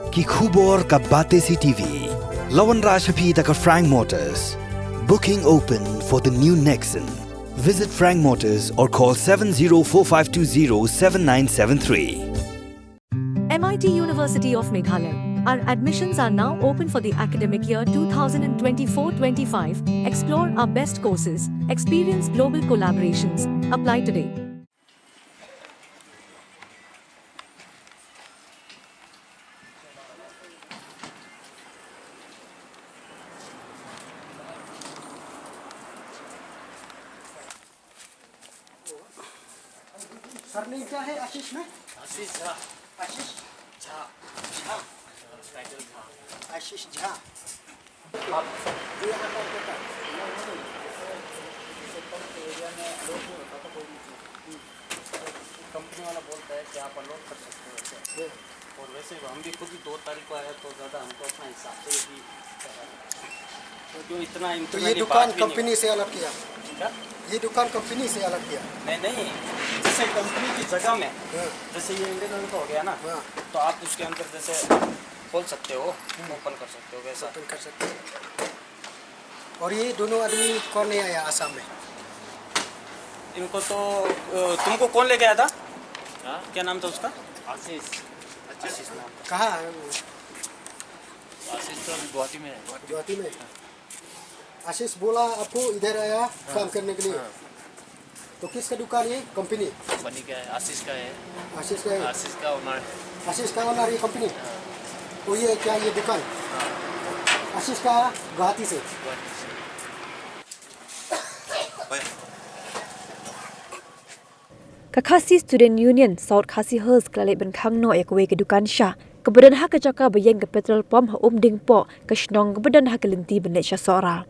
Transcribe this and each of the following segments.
ki khubor ka bate CTV. Lawan Rashaphi taka Frank Motors. Booking open for the new Nexon. Visit Frank Motors or call 7045207973. MIT University of Meghalaya. Our admissions are now open for the academic year 2024-25. Explore our best courses, experience global collaborations. Apply today. Surname क्या है आशीष में? आशीष झा। आशीष झा। झा। टाइटल झा। आशीष झा। आप ये यहाँ पर होता है। कंपनी वाला बोलता है कि आप अनलोड कर सकते हो ऐसे। और वैसे हम भी खुद ही 2 तारीख को आया तो ज़्यादा हमको अपना हिसाब से ही तो जो इतना तो ये दुकान कंपनी से अलग किया? क्या? ये दुकान कंपनी से अलग किया? नहीं, जैसे कंपनी की जगह में जैसे ये इंडियन ऑयल का हो गया ना, तो आप उसके अंदर जैसे खोल सकते हो, ओपन कर सकते हो, वैसा ओपन कर सकते हो। और ये दोनों आदमी कौन ले आया आसाम में? इनको तो तुमको कौन लेके आया था? क्या नाम था उसका? आशीष नाम। कहाँ? आशीष तो गुवाहाटी में है। गुवाहाटी में। आशीष बोला आपको इधर आया काम करने के लिए। तो किसका दुकान ये? कंपनी का है, आशीष का है। आशीष का है? आशीष का ओनर। आशीष का ओनर ये कंपनी? तो ये क्या ये दुकान? आशीष का गुवाहाटी से? Kakasi Student Union South Khasi Hills kelalik ben khang no ekwe ke dukan sha. Kebedan ha kejaka bayang ke petrol pom ha ding po ke shnong kebedan ha kelenti benet sha sora.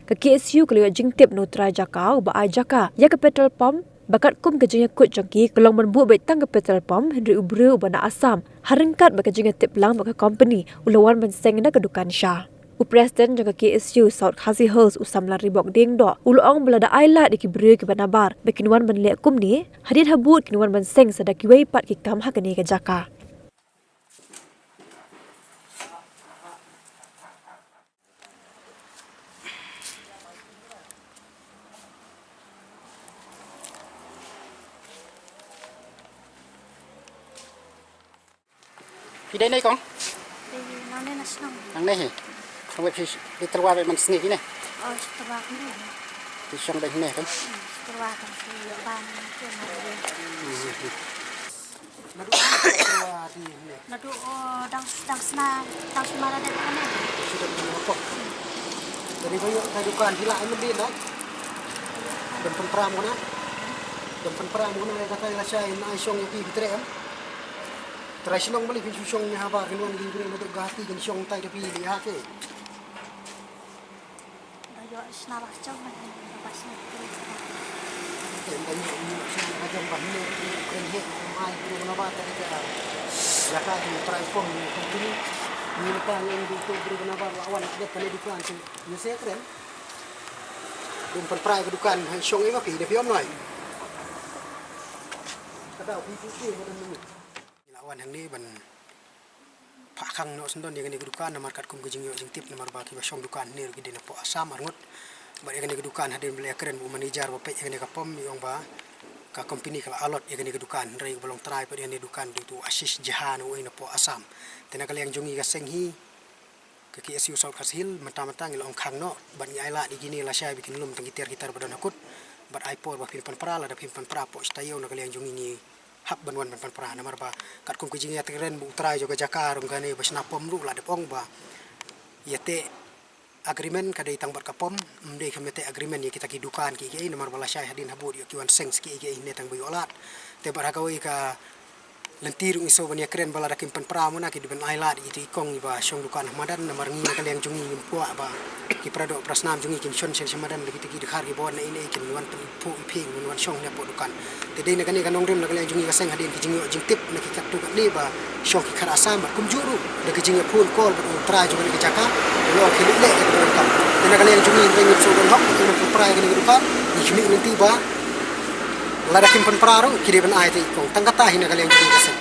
Ke KSU kelio jingtip no tra jaka ba ai jaka ya ke petrol pom bakat kum ke jingya kut jangki kelong ben bu bet tang ke petrol pom hendri ubru bana asam haringkat ba ke jingya tip lang ba ke company ulawan ben seng na ke dukan sha. President jaga KSU South Khasi Hills usamla ribok ding do ulong belada aila di kibru ke banabar bekinwan ben le kum ni hadin habut kinwan ben seng sadaki wei pat ki kam ha kene ke jaka. Pidai naik kong? Nang nasional. Nang nahi. Sampai di terwar man sini gini. Oh, setelah ini. Di siang dah ini kan. Setelah kan si ban itu Nadu terwar di ini. Nadu dang semara dari mana? Sudah berapa? Dari bayu kehidupan gila ini dia dah. Dan penperamuna. Dan penperamuna yang kata ilasain aisyong yang kita kan. Terakhir nong balik pinjung ni haba keluar di dunia untuk gati dan syong tay tapi lihat ke. Bayu senabah jauh mana? Lepas ni. Yang bayu syong macam bahini kerja mai perlu menabah tadi kita. Zakat di transform company ni lepas yang itu perlu menabah awan dia kena dukan tu. Ni saya keren. Dan penperai kedukan syong ini apa? Dia pion noi. Kada pipi macam ni. Lawan yang ni ban pak kang no sendon yang ni kedukan nomor kat kum gejing yo jing tip nomor baki basong dukan ni gede na po asam arngot ba yang ni kedukan hadin beli keren bu manager ba pe yang ni kapom yong ba ka company kala alot yang ni kedukan rei bolong try pa yang ni dukan tu Ashish Jahan no na po asam tenaka yang jungi ka senghi ke KSU South Khasi Hills mata-mata ngil ong kang no ban ngai la di gini la syai bikin lum tang gitar badon hakut bat aipor ba pimpan prala da pimpan prapo stayo na kali yang jungi ni hak banwan ban pra na marba kat kum kijing ya tren bu trai jo ka jakar ung kane basna pom ru la de pong ba yate agreement kada itang bat kapom mde khamete agreement ye kita ki dukan ki ke na marba la syai hadin habud yo kiwan seng ski ke ne tang bu olat te bar hagawi ka lentir iso ban ya kren bala rakim pan pra mo na ki ben aila di ti kong ba syong dukan madan na marngi na kaleng jungi puak ba ki prado prasnam jungi kin shon sen samadan lagi ti ki khar ki bon na ine kin wan pu iping wan syong ne po dukan te de na kani kanong rim na kaleng jungi ka seng hadin ki jingi jing tip na ki katu ka ni ba syong ki khar asam ba kum juru na ki jingi phun kol ba tra jo ni jaka lo ki le ka dukan te na kaleng jungi ring so don hok ki na pra ka ni dukan ni chimi ni ti ba la rakim pan pra ro ki de ban ai ti kong tangkata hina kaleng jungi ka seng